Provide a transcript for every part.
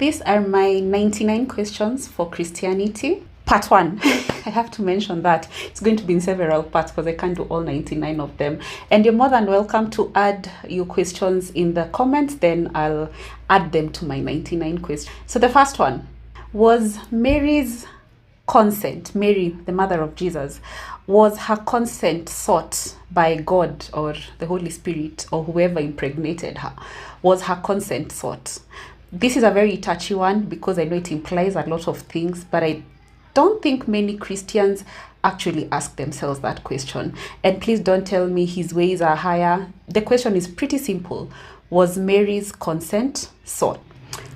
These are my 99 questions for Christianity. Part 1. I have to mention that it's going to be in several parts because I can't do all 99 of them. And you're more than welcome to add your questions in the comments, then I'll add them to my 99 questions. So the first one was Mary's consent. Mary, the mother of Jesus, was her consent sought by God or the Holy Spirit or whoever impregnated her? Was her consent sought? This is a very touchy one because I know it implies a lot of things, but I don't think many Christians actually ask themselves that question. And please don't tell me his ways are higher. The question is pretty simple. Was Mary's consent sought?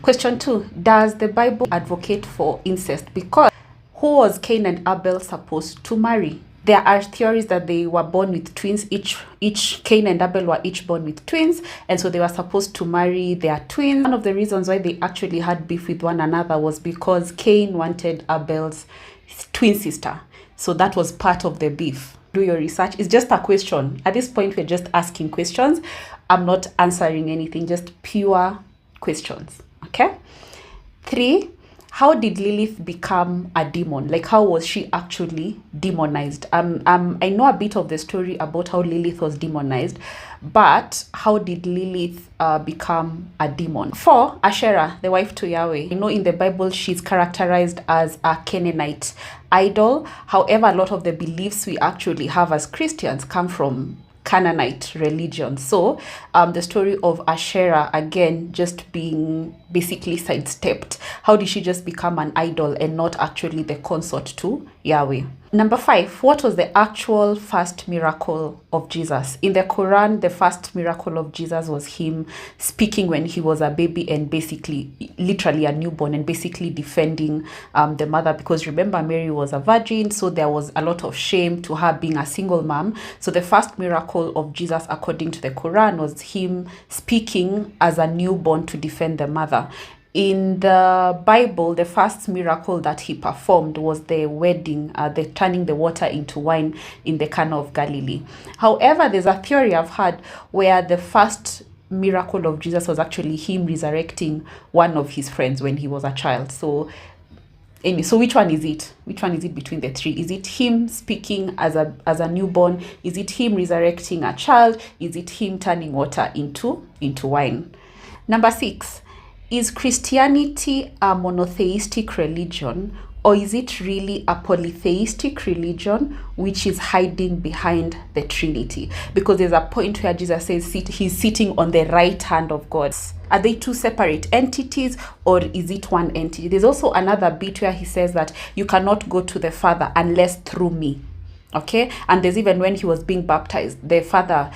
Question 2. Does the Bible advocate for incest? Because who was Cain and Abel supposed to marry? There are theories that they were born with twins. Each Cain and Abel were each born with twins, and so they were supposed to marry their twins. One of the reasons why they actually had beef with one another was because Cain wanted Abel's twin sister. So that was part of the beef. Do your research. It's just a question. At this point, we're just asking questions. I'm not answering anything, just pure questions. Okay? 3. How did Lilith become a demon? Like, how was she actually demonized? I know a bit of the story about how Lilith was demonized, but how did Lilith become a demon? 4. Asherah, the wife to Yahweh. You know, in the Bible, she's characterized as a Canaanite idol. However, a lot of the beliefs we actually have as Christians come from Canaanite religion. So the story of Asherah, again, just being basically sidestepped. How did she just become an idol and not actually the consort to Yahweh? Number 5, what was the actual first miracle of Jesus? In the Quran, the first miracle of Jesus was him speaking when he was a baby and basically, literally a newborn, and basically defending the mother, because remember, Mary was a virgin, so there was a lot of shame to her being a single mom. So the first miracle of Jesus, according to the Quran, was him speaking as a newborn to defend the mother. In the Bible, the first miracle that he performed was the wedding, the turning the water into wine in the Cana of Galilee. However, there's a theory I've heard where the first miracle of Jesus was actually him resurrecting one of his friends when he was a child. So anyway, so which one is it? Which one is it between the 3? Is it him speaking as a newborn? Is it him resurrecting a child? Is it him turning water into wine? Number 6. Is Christianity a monotheistic religion, or is it really a polytheistic religion which is hiding behind the Trinity? Because there's a point where Jesus says he's sitting on the right hand of God. Are they two separate entities, or is it one entity? There's also another bit where he says that you cannot go to the Father unless through me. Okay, and there's even when he was being baptized, the father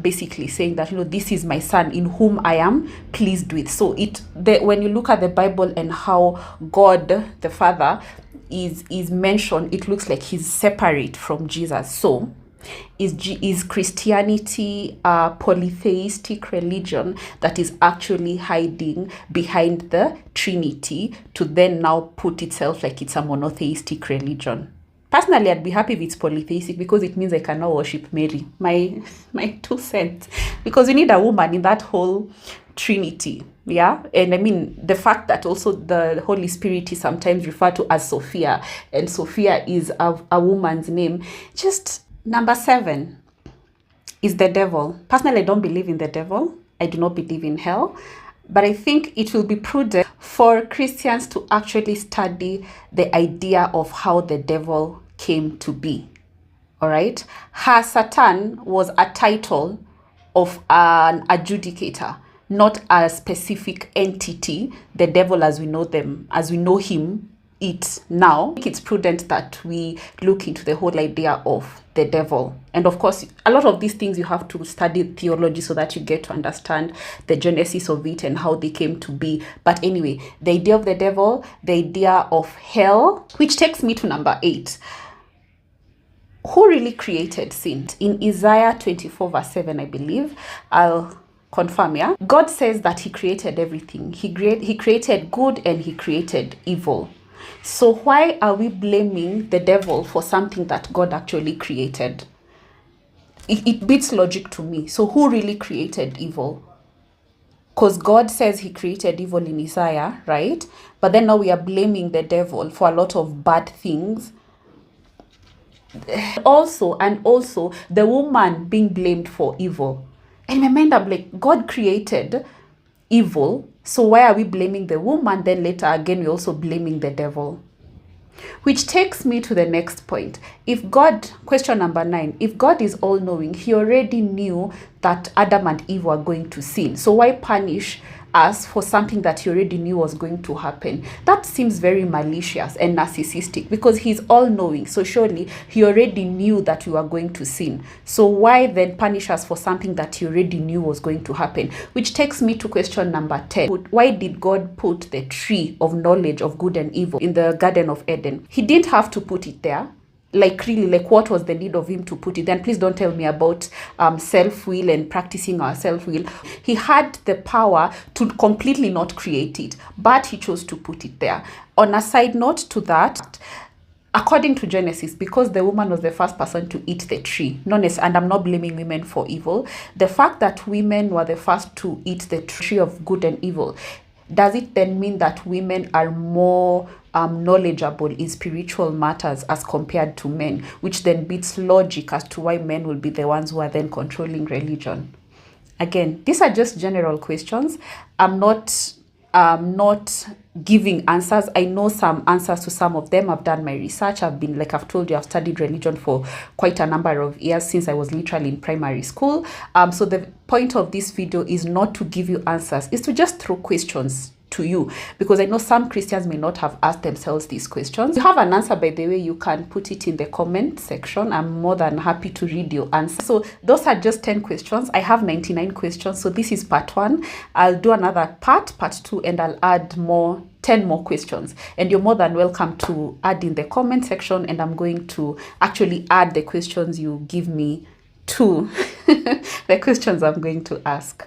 basically saying that, this is my son in whom I am pleased with. So when you look at the Bible and how God the Father is mentioned, it looks like he's separate from Jesus. So is Christianity a polytheistic religion that is actually hiding behind the Trinity to then now put itself like it's a monotheistic religion? Personally, I'd be happy if it's polytheistic because it means I can now worship Mary. My 2 cents. Because you need a woman in that whole Trinity. Yeah? And I mean, the fact that also the Holy Spirit is sometimes referred to as Sophia, and Sophia is a woman's name. Just number 7 is the devil. Personally, I don't believe in the devil. I do not believe in hell. But I think it will be prudent for Christians to actually study the idea of how the devil came to be. All right? Her Satan was a title of an adjudicator, not a specific entity, the devil as we know him now. I think it's prudent that we look into the whole idea of the devil. And of course, a lot of these things you have to study theology so that you get to understand the genesis of it and how they came to be. But anyway, the idea of the devil, the idea of hell, which takes me to number 8. Who really created sin? In Isaiah 24 verse 7, I believe, I'll confirm, yeah? God says that he created everything. He created good and he created evil. So why are we blaming the devil for something that God actually created? It beats logic to me. So who really created evil? Because God says he created evil in Isaiah, right? But then now we are blaming the devil for a lot of bad things. Also, the woman being blamed for evil. And in my mind, I'm like, God created evil, so why are we blaming the woman? Then later again, we're also blaming the devil. Which takes me to the next point. If God, question number 9, if God is all knowing, he already knew that Adam and Eve were going to sin. So why punish us for something that he already knew was going to happen? That seems very malicious and narcissistic, because he's all knowing. So surely he already knew that we were going to sin. So why then punish us for something that he already knew was going to happen? Which takes me to question number 10. Why did God put the tree of knowledge of good and evil in the Garden of Eden? He didn't have to put it there. Like really, like what was the need of him to put it? Then please don't tell me about self-will and practicing our self-will. He had the power to completely not create it, but he chose to put it there. On a side note to that, according to Genesis, because the woman was the first person to eat the tree, and I'm not blaming women for evil, the fact that women were the first to eat the tree of good and evil, does it then mean that women are more knowledgeable in spiritual matters as compared to men, which then beats logic as to why men will be the ones who are then controlling religion? Again, these are just general questions. I'm not giving answers. I know some answers to some of them. I've done my research. Like I've told you, I've studied religion for quite a number of years, since I was literally in primary school. So the point of this video is not to give you answers, is to just throw questions to you, because I know some Christians may not have asked themselves these questions. If you have an answer, by the way, you can put it in the comment section. I'm more than happy to read your answer. So those are just 10 questions. I have 99 questions. So this is part 1. I'll do another part 2, and I'll add 10 more questions, and you're more than welcome to add in the comment section, and I'm going to actually add the questions you give me to the questions I'm going to ask.